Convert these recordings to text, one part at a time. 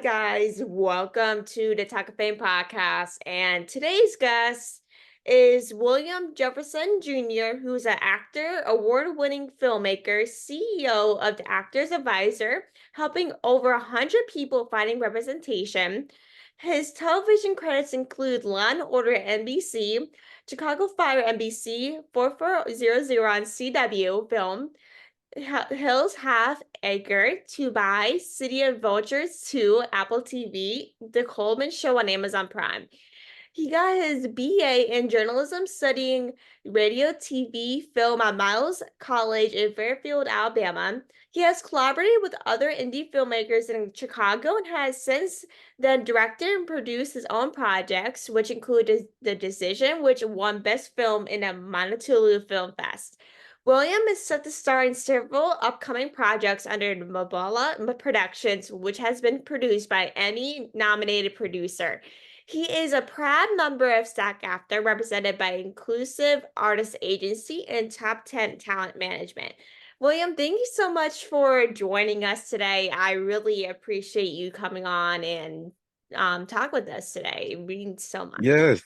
guys, welcome to the Talkoffame podcast. And today's guest is William Jefferson Jr., who's an actor, award-winning filmmaker, CEO of the Actors Advisor, helping over 100 people finding representation. His television credits include Law and Order at NBC, Chicago Fire NBC, 4400 on CW Film, Hills Half Acre, To Buy, City of Vultures 2, Apple TV, The Coleman Show on Amazon Prime. He got his BA in journalism studying radio, TV, film at Miles College in Fairfield, Alabama. He has collaborated with other indie filmmakers in Chicago and has since then directed and produced his own projects, which include The Decision, which won Best Film in a Monotulu Film Fest. William is set to star in several upcoming projects under Mabala Productions, which has been produced by any nominated producer. He is a proud member of SAG-AFTRA, represented by Inclusive Artist Agency and Top 10 Talent Management. William, thank you so much for joining us today. I really appreciate you coming on and talk with us today. It means so much. Yes.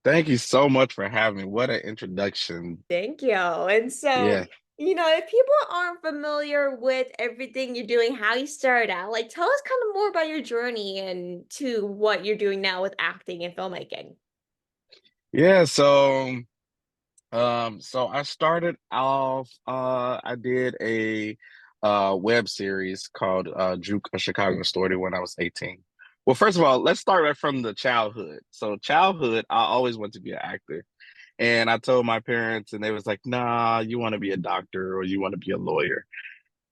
Thank you so much for having me. What an introduction. Thank you. And so, Yeah. if people aren't familiar with everything you're doing, how you started out, like tell us kind of more about your journey and to what you're doing now with acting and filmmaking. Yeah, so I started off I did a web series called Juke a Chicago Story when I was 18. Well, first of all, let's start right from the childhood. So childhood, I always wanted to be an actor. And I told my parents and they was like, "Nah, you want to be a doctor or you want to be a lawyer."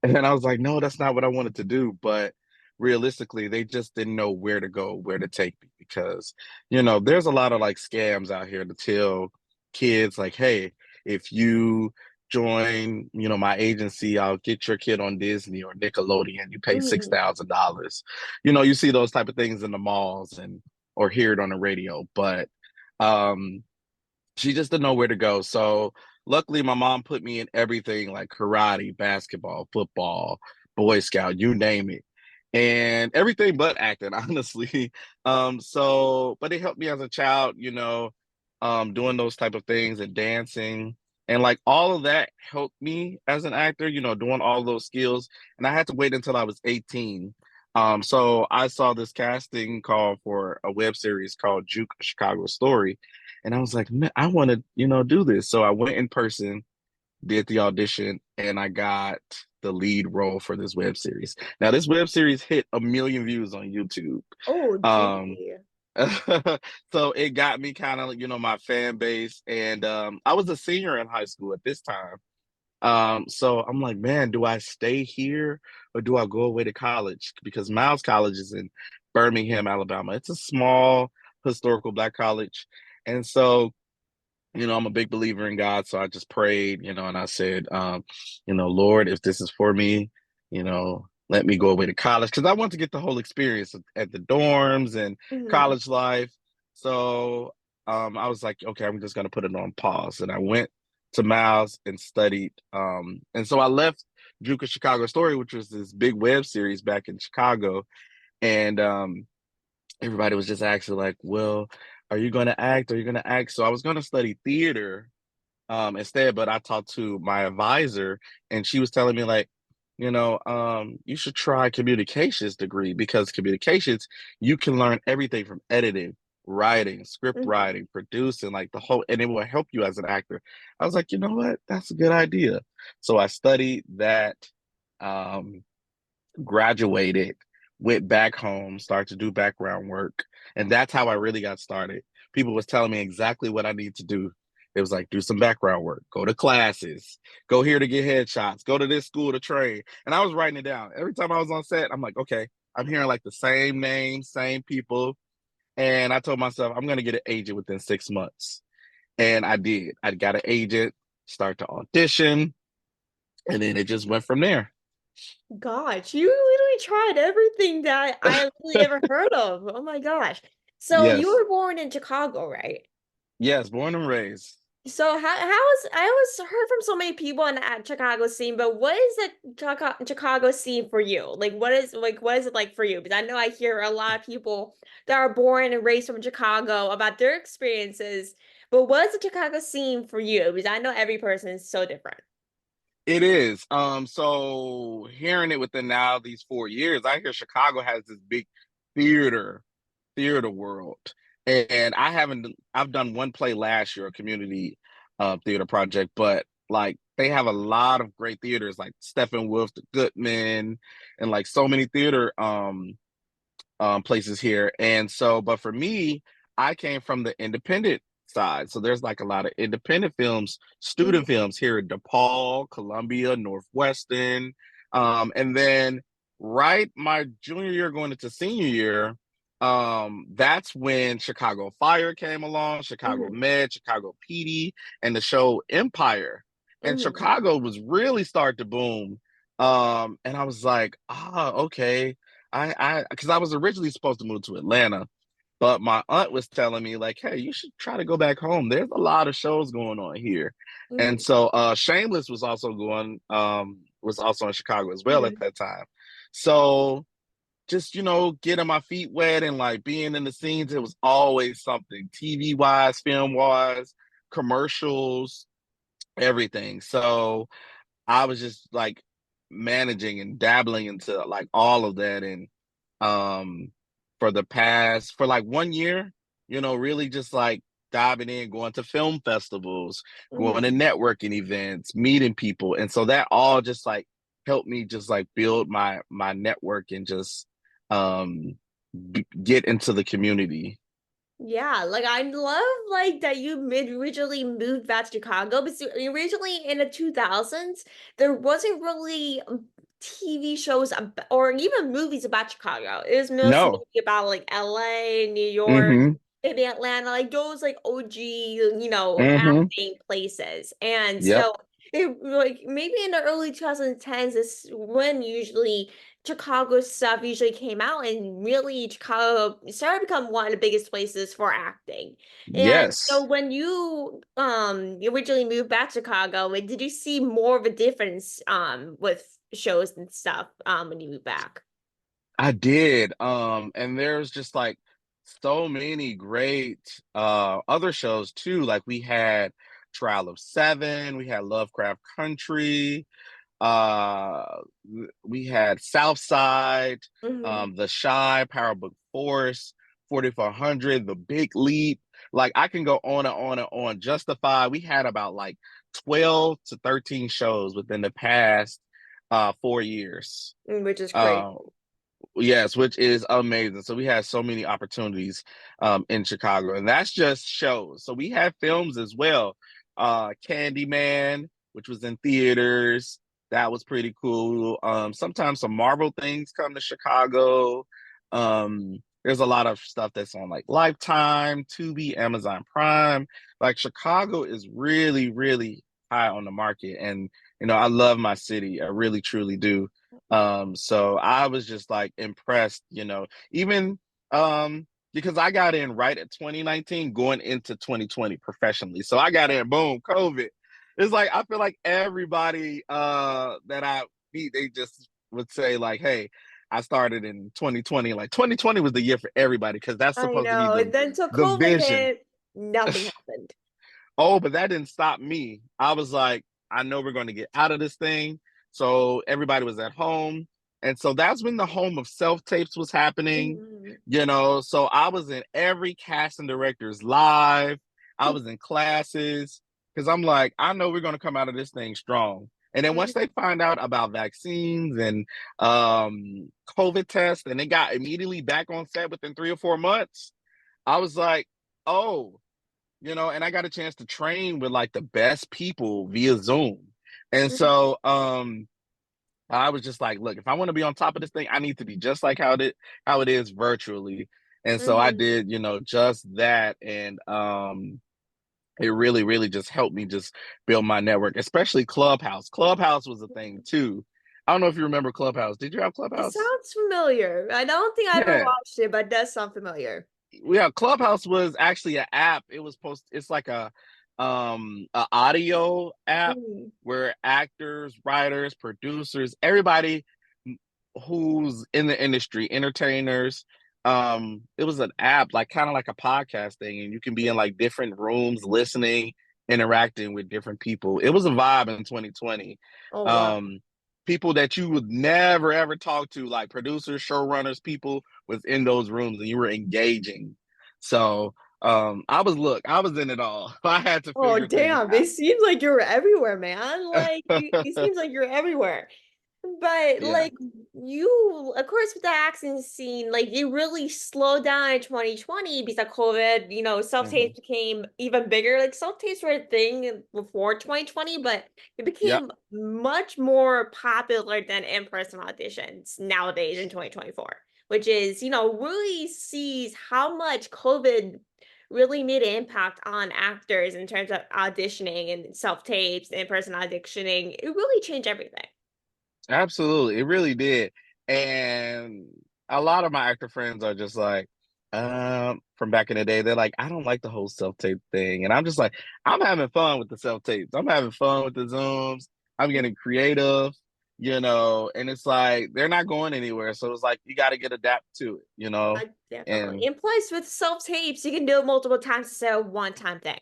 And I was like, no, that's not what I wanted to do. But realistically, they just didn't know where to go, where to take me because, there's a lot of like scams out here to tell kids like, hey, if you join, my agency, I'll get your kid on Disney or Nickelodeon. You pay Mhm. $6,000. You see those type of things in the malls and or hear it on the radio. But um she just didn't know where to go. So luckily, my mom put me in everything like karate, basketball, football, Boy Scout, you name it, and everything but acting, honestly. But it helped me as a child, doing those type of things and dancing. And like all of that helped me as an actor, doing all those skills. And I had to wait until I was 18. So I saw this casting call for a web series called Juke a Chicago Story. And I was like, man, I want to, do this. So I went in person, did the audition, and I got the lead role for this web series. Now, this web series hit 1 million views on YouTube. Oh, Um, gee. so it got me kind of, my fan base. And I was a senior in high school at this time. So I'm like, man, do I stay here or do I go away to college? Because Miles College is in Birmingham, Alabama. It's a small historical Black college. And so, I'm a big believer in God. So I just prayed, and I said, Lord, if this is for me, let me go away to college. Because I want to get the whole experience at the dorms and Mhm. college life. So I was like, okay, I'm just gonna put it on pause. And I went to Miles and studied. And so I left Juke a Chicago Story, which was this big web series back in Chicago. And everybody was just asking like, well, are you going to act? Are you going to act? So I was going to study theater instead, but I talked to my advisor and she was telling me like, you should try communications degree because communications, you can learn everything from editing, writing, script Mhm. writing, producing, like the whole, and it will help you as an actor. I was like, you know what? That's a good idea. So I studied that. Um, Graduated, went back home, started to do background work, and that's how I really got started. People was telling me exactly what I need to do. It was like do some background work, go to classes, go here to get headshots, go to this school to train. And I was writing it down. Every time I was on set, I'm like, okay, I'm hearing like the same names, same people. And I told myself I'm gonna get an agent within 6 months. And I did. I got an agent, start to audition, and then it just went from there. Gosh, you literally tried everything that I really ever heard of. Oh my gosh. So you Yes. were born in Chicago, right? Yes, born and raised. So how is I always heard from so many people in the Chicago scene, but what is the Chicago scene for you? Like what is it like for you? Because I know I hear a lot of people that are born and raised from Chicago about their experiences, but what is the Chicago scene for you? Because I know every person is so different. It is. So hearing it within now these 4 years, I hear Chicago has this big theater, theater world. And I've done one play last year, a community theater project, but like they have a lot of great theaters like Steppenwolf, the Goodman, and like so many theater places here. And so, but for me, I came from the independent side. So there's like a lot of independent films, student Mhm, films here at DePaul, Columbia, Northwestern. And then right my junior year going into senior year, that's when Chicago Fire came along, Chicago mhm, Med, Chicago PD, and the show Empire. And mhm, Chicago was really starting to boom. And I was like, okay. Because I was originally supposed to move to Atlanta, but my aunt was telling me like, "Hey, you should try to go back home. There's a lot of shows going on here." And mhm, so Shameless was also in Chicago as well at mhm. that time. So just getting my feet wet and like being in the scenes, it was always something TV wise, film wise, commercials, everything. So I was just like managing and dabbling into like all of that. And um for like 1 year, really just like diving in, going to film festivals, going to Mhm. networking events, meeting people. And so that all just like helped me just like build my network and just um get into the community. Yeah, like I love like that you mid originally moved back to Chicago, but originally in the 2000s, there wasn't really TV shows or even movies about Chicago. It was mostly No. about like LA, New York, Mm-hmm. maybe Atlanta, like those like OG, Mm-hmm. acting places. And Yep. so it like maybe in the early 2010s is when usually Chicago stuff usually came out, and really Chicago started to become one of the biggest places for acting. And so Yes. when you originally moved back to Chicago, like, did you see more of a difference with shows and stuff when you moved back? I did. And there's just like so many great other shows too. Like we had Trial of Seven, we had Lovecraft Country, uh we had Southside, Hmm. The Shy, Power Book Force, 4400, The Big Leap. Like I can go on and on and on. Justify. We had about like 12 to 13 shows within the past 4 years. Which is crazy. Uh, Yes, which is amazing. So we had so many opportunities in Chicago, and that's just shows. So we had films as well. Candyman, which was in theaters, that was pretty cool. Sometimes some Marvel things come to Chicago. There's a lot of stuff that's on like Lifetime, Tubi, Amazon Prime. Like Chicago is really, really high on the market, and I love my city. I really, truly do. So I was just like impressed, even because I got in right at 2019 going into 2020 professionally. So I got in, boom, COVID. It's like I feel like everybody that I meet, they just would say, like, hey, I started in 2020. Like 2020 was the year for everybody because that's I supposed to be know. the And then so the COVID vision. hit, nothing happened. Oh, but that didn't stop me. I was like, I know we're going to get out of this thing. So everybody was at home. And so that's when the home of self tapes was happening, Mhm. So I was in every casting director's live. I was in classes because I'm like, I know we're going to come out of this thing strong. And then once they find out about vaccines and COVID tests, and they got immediately back on set within 3 or 4 months, I was like, oh, and I got a chance to train with like the best people via Zoom. And so I was just like, look, if I want to be on top of this thing, I need to be just like how it is virtually. And so I Mhm. did, just that. And it really, really just helped me just build my network, especially Clubhouse. Clubhouse was a thing too. I don't know if you remember Clubhouse. Did you have It Clubhouse? sounds familiar. I don't think I ever Yeah. watched it, but it does sound familiar. Yeah, Clubhouse was actually an app. It was it's like a audio app Mm. where actors, writers, producers, everybody who's in the industry, entertainers, it was an app like kind of like a podcast thing, and you can be in like different rooms listening, interacting with different people. It was a vibe in 2020. Oh wow. um People that you would never ever talk to, like producers, showrunners, people was in those rooms and you were engaging. So I was in it all. I had to Oh figure things damn, it seems like you're everywhere, man. Like it out. seems like you're everywhere. But Yeah. like you, of course, with the acting scene, like you really slowed down in 2020 because of COVID. Hmm. Self-tapes became even bigger. Like self-tapes were a thing before 2020, but it Yep. became much more popular than in-person auditions nowadays in 2024, which is, really sees how much COVID really made an impact on actors in terms of auditioning and self-tapes, in-person auditioning. It really changed everything. Absolutely. It really did. And a lot of my actor friends are just like, from back in the day, they're like, I don't like the whole self-tape thing. And I'm just like, I'm having fun with the self-tapes. I'm having fun with the Zooms. I'm getting creative, and it's like they're not going anywhere. So it's like you gotta get adapt to it, Definitely. And And plus, with self tapes, you can do it multiple times instead of one time thing.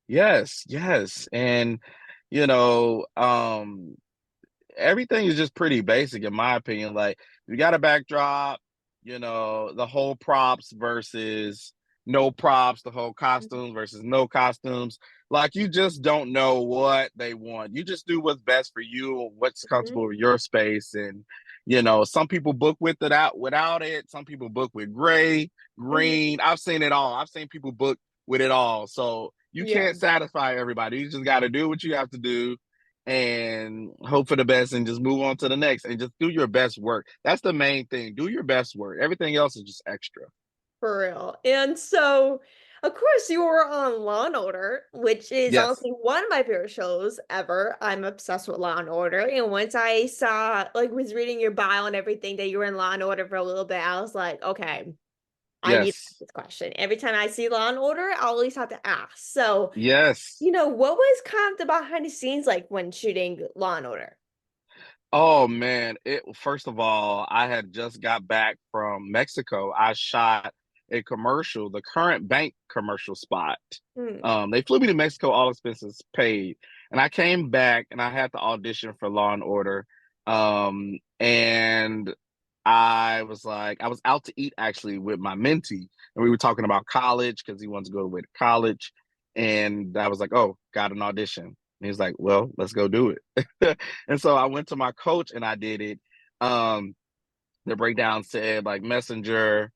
yes, yes. And you know, everything is just pretty basic in my opinion. Like you got a backdrop, the whole props versus no props, the whole Mhm. costumes versus no costumes. Like you just don't know what they want. You just do what's best for you, what's comfortable with your space. And some people book with it out without it. Some people book with gray, Mhm. green. I've seen it all. I've seen people book with it all. So you Yeah, can't satisfy everybody. You just got to do what you have to do and hope for the best and just move on to the next and just do your best work. That's the main thing. Do your best work. Everything else is just extra. for real. And so, of course, you were on Law and Order, which is Yes. honestly one of my favorite shows ever. I'm obsessed with Law and Order. And once I saw, like, was reading your bio and everything that you were in Law and Order for a little bit, I was like, okay, I need to ask Yes. this question. Every time I see Law and Order, I always have to ask. So, Yes. what was kind of the behind the scenes like when shooting Law and Order? Oh man, it first of all, I had just got back from Mexico. I shot a commercial, the current bank commercial spot. Hmm. They flew me to Mexico, all expenses paid. And I came back and I had to audition for Law and Order. And I was out to eat actually with my mentee, and we were talking about college because he wanted to go away to college. And I was like, oh, got an audition. And he's like, well, let's go do it. And so I went to my coach and I did it. Um, the breakdown said like messenger.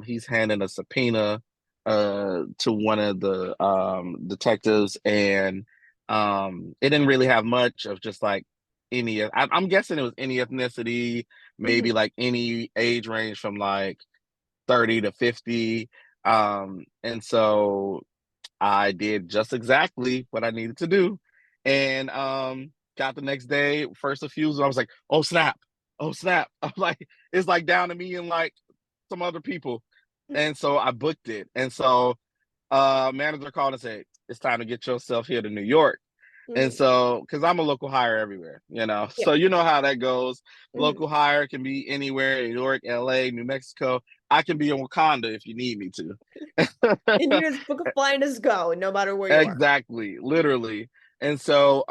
He's handing a subpoena to one of the detectives, and it didn't really have much of just like any. I'm guessing it was any ethnicity, maybe Mhm. like any age range from like 30 to 50. And so I did just exactly what I needed to do. And got the next day, first refusal. I was like, oh snap, oh snap. I'm like, it's like down to me and like some other people. And so I booked it. And so manager called and said, it's time to get yourself here to New York. And Mhm. so, because I'm a local hire everywhere, Yeah. so you know how that goes. Mhm. Local hire can be anywhere, New York, LA, New Mexico. I can be in Wakanda if you need me And you to. just book a flight and just go, no matter where you are. Exactly, literally. And so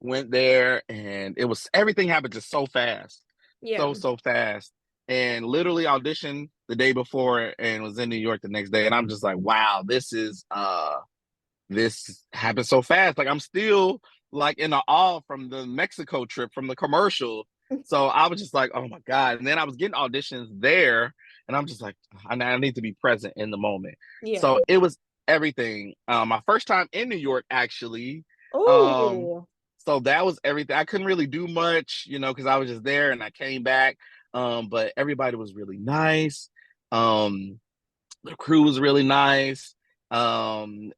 went there and it was everything happened just so fast. Yeah. So fast. And literally auditioned the day before and was in New York the next day. And I'm just like, wow, this happened so fast. Like I'm still like in awe from the Mexico trip from the commercial. So I was just like, oh my God. And then I was getting auditions there and I'm just like, I need to be present in the moment. Yeah. So it was everything. My first time in New York actually. Um, Oh, so that was everything. I couldn't really do much, because I was just there and I came back. But everybody was really nice. Um, the crew was really nice. And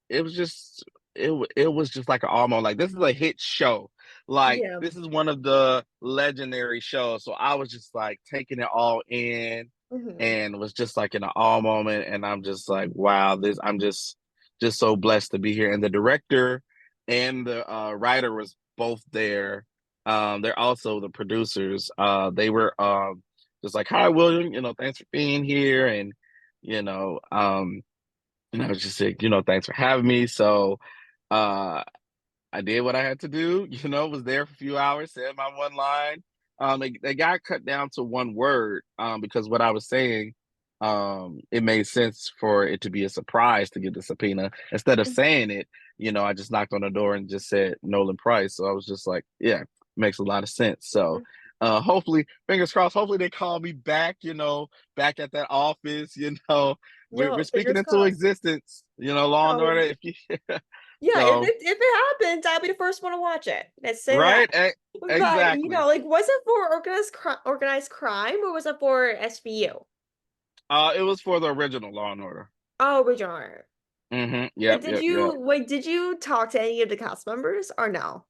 it was just it was just like an almost like this is a hit show. Like yeah. this is one of the legendary shows. So I was just like taking it all in Mhm. and was just like in an all moment. And I'm just like, wow, this I'm just just so blessed to be here. And the director and the writer was both there. They're also the producers. They were just like, "Hi, William. Thanks for being here." You know, um, and I was just like, "Thanks for having me." So, uh, I did what I had to do, was there for a few hours, said my one line. They got cut down to one word because what I was saying, it made sense for it to be a surprise to get the subpoena. Instead of saying it, I just knocked on the door and just said Nolan Price. So I was just like, yeah, makes a lot of sense. So hopefully, fingers crossed, hopefully they call me back, back at that office, we're Yo, speaking fingers into crossed. existence, Law and No, Order. If you yeah, so if it happens, I'll be the first one to watch it. Let's say that. right? But Exactly. like, was it for organized crime or was it for SVU? It was for the original Law and Order. Oh, original art. Yep, Did yep, yep. you wait? Did you talk to any of the cast members or no?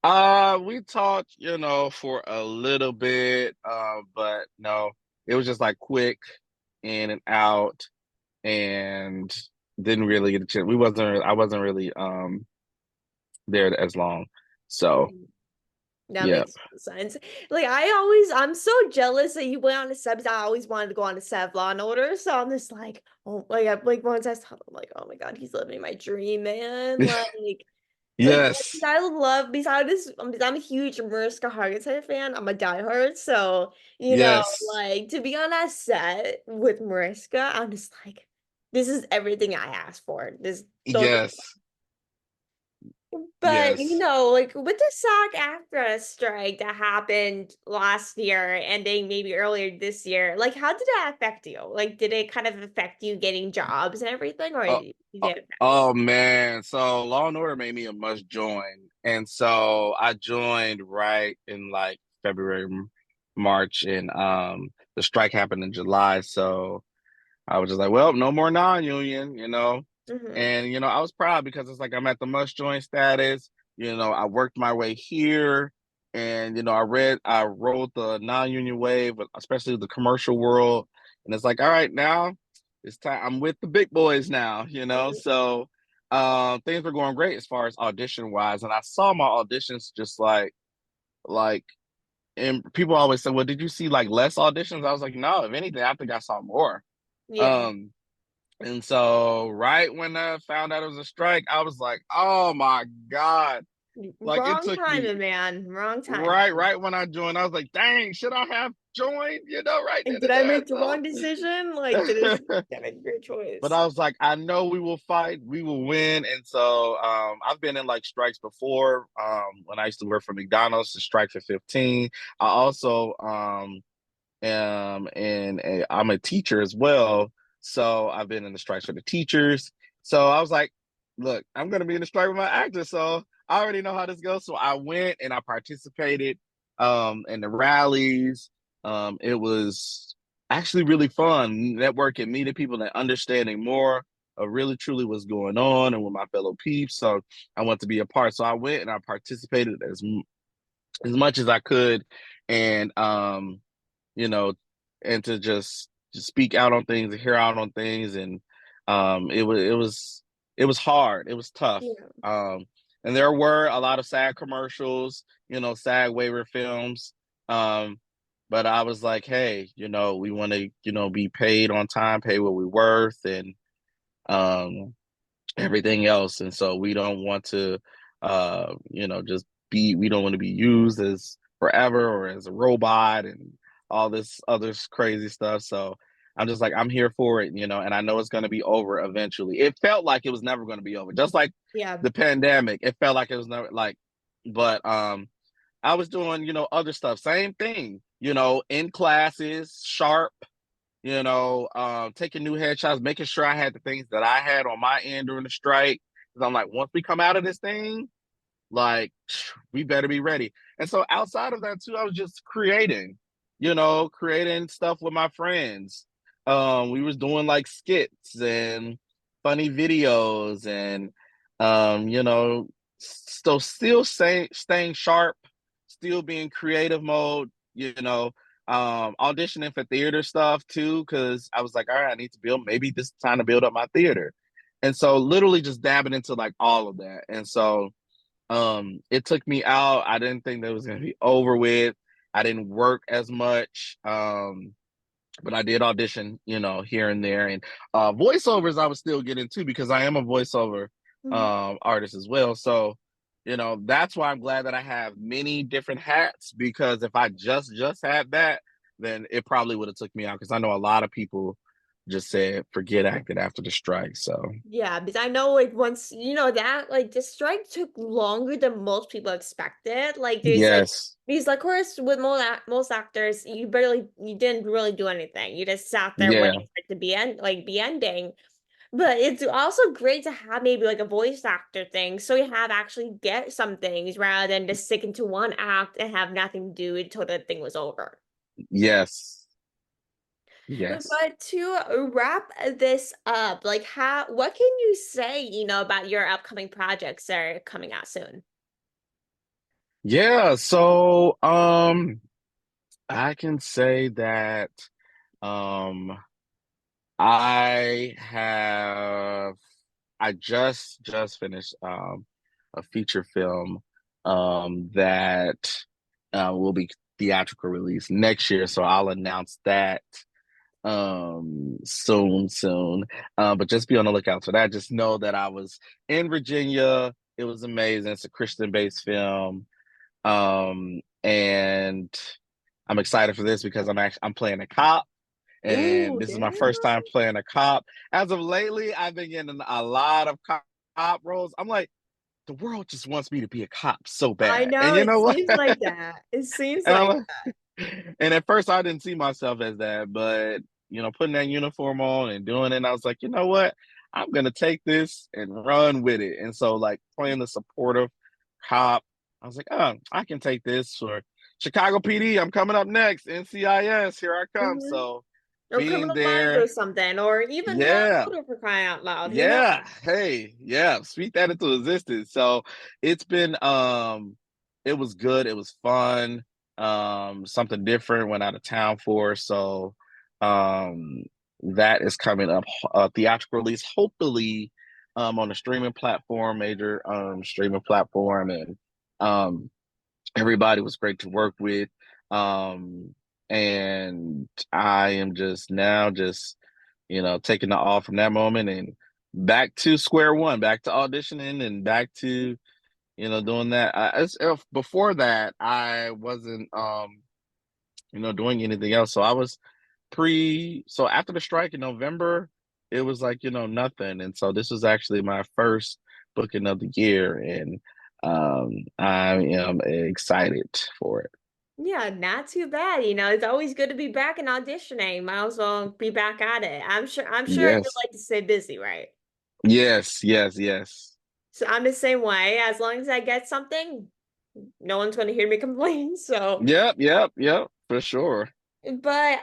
We talked, for a little bit, but no, it was just like quick in and out, and didn't really get a chance. I wasn't really there as long. So, Mhm. That yep. makes sense. Like I'm so jealous that you went on to subs. I always wanted to go on to Sev Law and Order. So I'm just like, oh like once I saw, I'm like, oh my God, he's living my dream, man. Like Yes. I love besides this, I'm a huge Mariska Hargitay fan. I'm a diehard. So, Yes. like to be on that set with Mariska, I'm just like, this is everything I asked for. Those Yes. but Yes. like with the SAG-AFTRA strike that happened last year, ending maybe earlier this year, like how did that affect you? Like, did it kind of affect you getting jobs and everything, or Oh, did oh, it? oh man. So Law and Order made me a must join. And so I joined right in like February, March, and the strike happened in July. So I was just like, well, no more non-union. Mm-hmm. And I was proud because it's like I'm at the must join status. I worked my way here and I rode the non-union wave, especially the commercial world. And it's like, all right, now it's time. I'm with the big boys now. So things were going great as far as audition wise. And I saw my auditions just like and people always say, well, did you see like less auditions? I was like, no, if anything, I think I saw more. Yeah. Um, and so right when I found out it was a strike, I was like, oh my God. Like it Wrong took me timing, man. Wrong timing. right when I joined, I was like, dang, should I have joined, right And then did and I there. make the wrong decision? Like, did I make a great But choice? I was like, I know we will fight, we will win. And so I've been in like strikes before. When I used to work for McDonald's, the strike for 15. I also and I'm a teacher as well. So I've been in the strikes for the teachers. So I was like, look, I'm gonna be in the strike with my actors. So I already know how this goes. So I went and I participated in the rallies. It was actually really fun networking, meeting people and understanding more of really truly what's going on and with my fellow peeps. So I want to be a part. So I went and I participated as much as I could. And you know, and to just speak out on things and hear out on things. And it was hard. It was tough. Yeah. Um, and there were a lot of sad commercials, sad waiver films. Um, but I was like, hey, we want to, be paid on time, pay what we're worth, and um, everything else. And so we don't want to, just we don't want to be used as forever or as a robot and all this other crazy stuff. So I'm just like, I'm here for it, and I know it's going to be over eventually. It felt like it was never going to be over, just like Yeah. the pandemic. It felt like it was never but I was doing, other stuff, same thing, in classes, sharp, taking new headshots, making sure I had the things that I had on my end during the strike. Because I'm like, once we come out of this thing, like, we better be ready. And so outside of that too, I was just creating stuff with my friends. We was doing like skits and funny videos and still staying sharp, still being creative mode, auditioning for theater stuff too, because I was like, all right, I need to build, maybe this is time to build up my theater. And so literally just dabbing into like all of that. And so it took me out. I didn't think that it was gonna be over with. I didn't work as much. But I did audition, here and there. And voiceovers I was still getting too because I am a voiceover Mhm. artist as well. So, that's why I'm glad that I have many different hats because if I just had that, then it probably would have took me out because I know a lot of people just said forget acting after the strike. So Yeah, because I know like once that like the strike took longer than most people expected. Like there's like yes, because of course with most actors you didn't really do anything. You just sat there yeah, waiting for it to be ending. But it's also great to have maybe like a voice actor thing, so you have actually get some things rather than just sticking to one act and have nothing to do until the thing was over. yes, yes. But to wrap this up, like what can you say, about your upcoming projects that are coming out soon? Yeah, so I can say that um I have I just finished a feature film that will be theatrical release next year, so I'll announce that soon. But just be on the lookout for that. Just know that I was in Virginia. It was amazing. It's a Christian-based film. And I'm excited for this because I'm playing a cop and Ooh, this is my damn. first time playing a cop. As of lately, I've been getting a lot of cop roles. I'm like, the world just wants me to be a cop so I bad. And know you it know what? seems like that. It seems And I'm like like, and at first I didn't see myself as that, but putting that uniform on and doing it, I was like, you know what? I'm gonna take this and run with it. And so like playing the supportive cop, I was like, oh, I can take this for Chicago PD. I'm coming up next. NCIS, here I come. that. So Or being Criminal Minds or there, something, or even Law yeah, and Order for crying out loud. yeah, hey, yeah, speak that into existence. So it's been it was good, it was fun, something different, went out of town for. So um that is coming up theatrical release, hopefully on a streaming platform, major streaming platform, and um everybody was great to work with. And I am just now just taking the off from that moment and back to square one, back to auditioning and back to doing that. Before that, I wasn't doing anything else. So I was so after the strike in November, it was like nothing, and so this was actually my first booking of the year, and I am excited for it. Yeah, not too bad. It's always good to be back in auditioning. Might as well be back at it. I'm sure you Yes, like to stay busy, right? yes, yes, yes. So I'm the same way. As long as I get something, no one's going to hear me complain. So Yep, yep, yep, for sure. but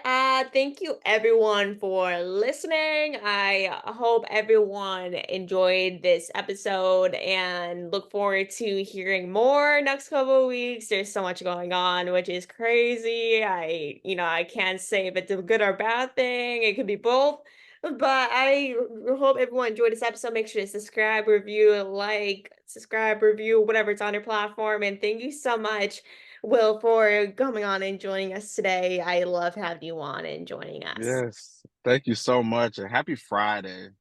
thank you everyone for listening. I hope everyone enjoyed this episode and look forward to hearing more next couple of weeks. There's so much going on, which is crazy. I can't say if it's a good or bad thing. It could be both. But I hope everyone enjoyed this episode. Make sure to subscribe, review, whatever it's on your platform. And thank you so much, Will, for coming on and joining us today. I love having you on and joining us. Yes. Thank you so much and happy Friday.